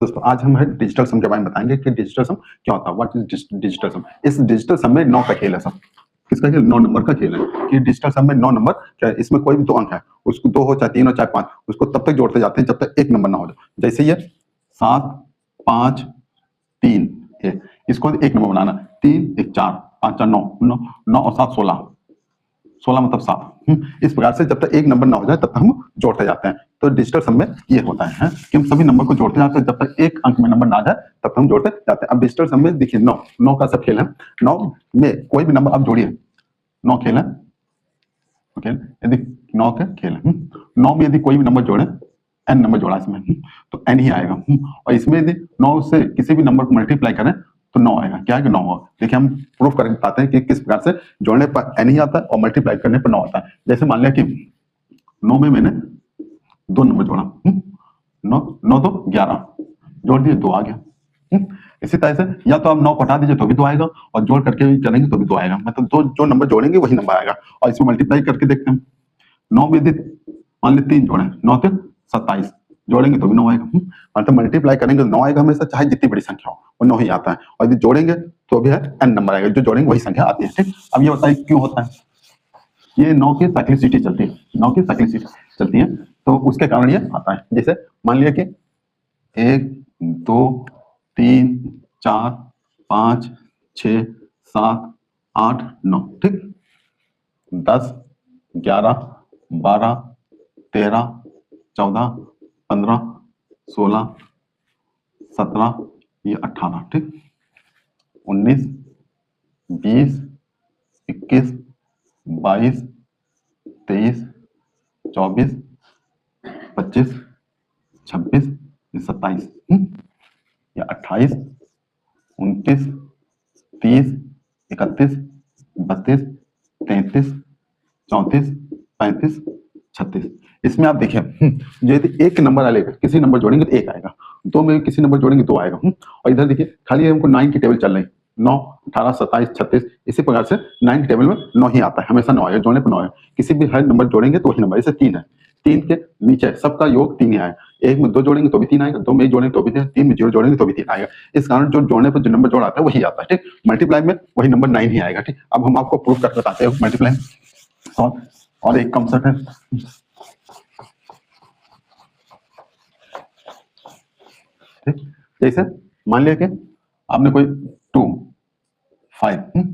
दोस्तों आज हम डिजिटल सम के बारे में बताएंगे कि डिजिटल सम क्या होता है, व्हाट इज डिजिटल सम। इस डिजिटल सम में 9 का खेल है सब। किसका खेल? 9 नंबर का खेल है कि डिजिटल सम में 9 नंबर क्या है, इसमें कोई भी 2 अंक है, उसको 2 हो चाहे 3 हो चाहे 5, उसको तब तक जोड़ते जाते हैं जब तक एक नंबर ना हो जाए। जैसे ये 7 5 3 है, इसको एक नंबर बनाना। 3 1 4 5 4 9 9 9 और 7 16, 16 मतलब 7। इस प्रकार से जब तक एक नंबर ना हो जाए तब तक हम जोड़ते जाते हैं। तो डिजिटल सम में ये होता है कि हम सभी नंबर को जोड़ते जाते हैं, जब तक एक अंक में नंबर ना आ जाए तब तक हम जोड़ते जाते हैं। अब डिजिटल सम में देखिए 9 का सब खेल है। 9 में कोई भी नंबर आप जोड़िए, 9 खेल है। ओके, यदि 9 के खेल है, 9 में यदि कोई भी नंबर जोड़े, n नंबर जोड़ा इसमें तो n ही आएगा। और इसमें यदि 9 से किसी भी नंबर को मल्टीप्लाई करें तो 9 आएगा। क्या है कि 9 होगा। देखिए हम प्रूफ कर पाते हैं कि किस प्रकार से जोड़ने पर n ही आता है और मल्टीप्लाई करने पर 9 आता है। जैसे मान लिया कि 9 में मैंने 2 नंबर जोड़ा, 9 9 तो 11, जोड़ दिए 2 आ गया। इसी तरह से या तो आप 9 को हटा दीजिए तो भी 2 आएगा, और जोड़ करके भी चलेंगे तो भी 2 आएगा। मतलब जो नंबर जोड़ेंगे वही नंबर आएगा। और इसमें मल्टीप्लाई करके देखते हैं। 9 में यदि मान ली 3 जोड़े, 9 से 27, जोड़ेंगे तो भी 9 आएगा। मतलब मल्टीप्लाई करेंगे तो 9 आएगा हमेशा, चाहे जितनी बड़ी संख्या हो वो 9 ही आता है। और यदि जोड़ेंगे तो भी है n नंबर आएगा, जो जोड़ेंगे वही संख्या आती है। ठीक, अब ये बताइए क्यों होता है। ये 9 की साइक्लिसिटी चलती है, 9 की साइक्लिसिटी चलती है तो उसके कारण ये आता है। जैसे मान लिया कि 1 2 3 4 5 6 7 8 9, ठीक, 10 11 12 13 14 15 16 17 ये 18, ठीक, 19 20 21 22 23 24 25 26 27, या 28 29 30 31 32 33 34 35 36। इसमें आप देखिए यदि एक नंबर आएगा, किसी नंबर जोड़ेंगे तो 1 आएगा, 2 में किसी नंबर जोड़ेंगे 2 आएगा। और इधर देखिए खाली हमको 9 की टेबल चल रही, 9 18 27 36, इसी प्रकार से 9 की टेबल में 9 ही आता है, हमेशा 9 आएगा, जोड़ने पर 9 आएगा। किसी भी हर नंबर जोड़ेंगे तो वही नंबर। जैसे 3 है, 3 के नीचे सबका योग 3 ही आएगा। 1 में 2 जोड़ेंगे तो भी 3 आएगा, 2 में 1 जोड़ेंगे तो भी 3, 3 में 0 जोड़ेंगे तो भी 3 आएगा। इस कारण जो जोड़ने पर जो नंबर जोड़ आता है वही आता है। ठीक, मल्टीप्लाई में वही नंबर 9 ही आएगा। ठीक, अब हम आपको प्रूफ कर बताते हैं मल्टीप्लाई। और एक कॉन्सेप्ट है, ठीक, जैसे मान लिया कि आपने कोई 2 5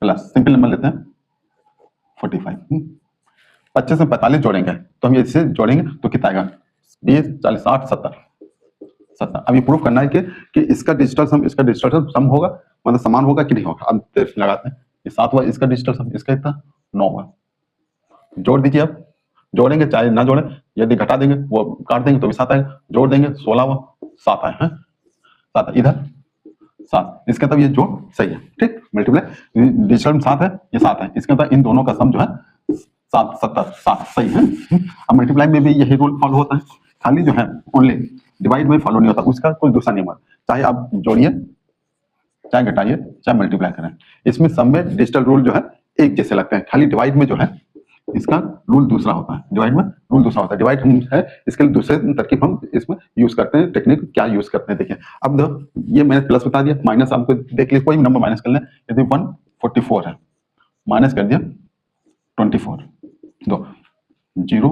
प्लस सिंपल नंबर लेते हैं 45, 25 में 45 जोड़ेंगे तो हम इसे जोड़ेंगे तो कितना आएगा? 20 40 60 70। अब ये प्रूफ करना है कि इसका डिजिटल सम इसका डिजिटल सम होगा, मतलब समान होगा कि नहीं होगा। अब लगाते हैं, ये 7 हुआ इसका डिजिटल सम, इसका इतना 9 हुआ। जोड़ दीजिए, अब जोड़ेंगे चाहे ना जोड़े, यदि घटा देंगे वो काट देंगे तो भी 7 आएगा, जोड़ देंगे 16 हुआ 7 आए हैं, 7 इधर 7, इसका तब ये जोड़ सही है। ठीक, मल्टीप्लाई डिजिटल में 7 है, ये 7 है, इसका मतलब इन दोनों का सम जो है 7 70 7 सही है। अब मल्टीप्लाई में भी यही रूल फॉलो होता है, खाली जो है ओनली डिवाइड में फॉलो नहीं होता, उसका कोई दूसरा नियम है। चाहे आप जोड़िए चाहे घटाइए चाहे मल्टीप्लाई करें, इसमें सम में डिजिटल रूल जो है एक जैसे लगते हैं। खाली डिवाइड में जो है इसका रूल दूसरा होता है, डिवाइड में रूल दूसरा होता है। डिवाइड हम है इसके लिए दूसरे तरकीब हम इसमें यूज करते हैं। टेक्निक क्या यूज करते हैं देखिए। अब ये मैंने प्लस बता दिया, माइनस आपको देख लिया, कोई नंबर माइनस कर लें। यदि 144 है, माइनस कर दिया 24, 2 0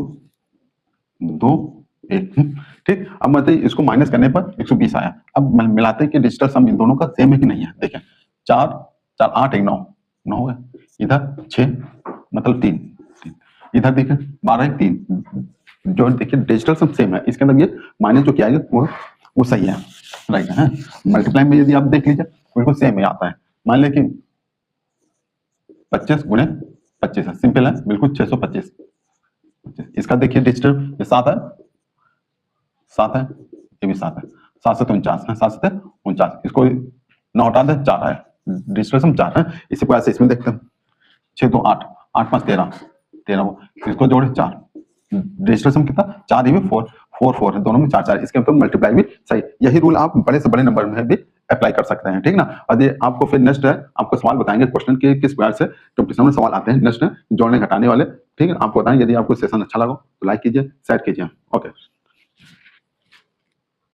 2 1, ठीक। अब मतलब इसको माइनस करने पर 120 आया। अब मिलाते हैं कि डिजिटल सम इन दोनों का सेम है कि नहीं है। देखिए 4 4 8 1 9 9 हो गया, इधर 6 मतलब 3, इधर देखिए 12 1 3, जो देखिए डिजिटल सम सेम है, इसके अंदर ये माइनस जो किया है वो सही है, राइट है। मल्टीप्लाई में यदि आप देख लीजिए बिल्कुल सेम ही आता है। मान लिया कि 25 गुणे 25 है, सिंपल है बिल्कुल 625। इसका देखिए डिजिटल ये 7 है, 7 है, ये भी 7 है, 7 से 49 है, 7 से 49, इसको 9 हटा दे 4 है, डिजिटल सम 4 है। इसी प्रकार से इसमें देखते हैं 6 2 8 8 5 13 13, इसको जोड़े 4, डिजिटल सम कितना 4, ये भी 4 4 4 है, दोनों में 4 4, इसके मतलब मल्टीप्लाई भी सही। यही रूल आप बड़े से बड़े नंबर में भी अप्लाई कर सकते हैं, ठीक ना। और ये आपको फिर नेक्स्ट है, आपको सवाल बताएंगे क्वेश्चन के किस प्रकार से कंपटीशन में सवाल आते हैं नेक्स्ट जोड़ने घटाने वाले, ठीक है। आपको बताएं। यदि आपको सेशन अच्छा लगा तो लाइक कीजिए, शेयर कीजिए। ओके।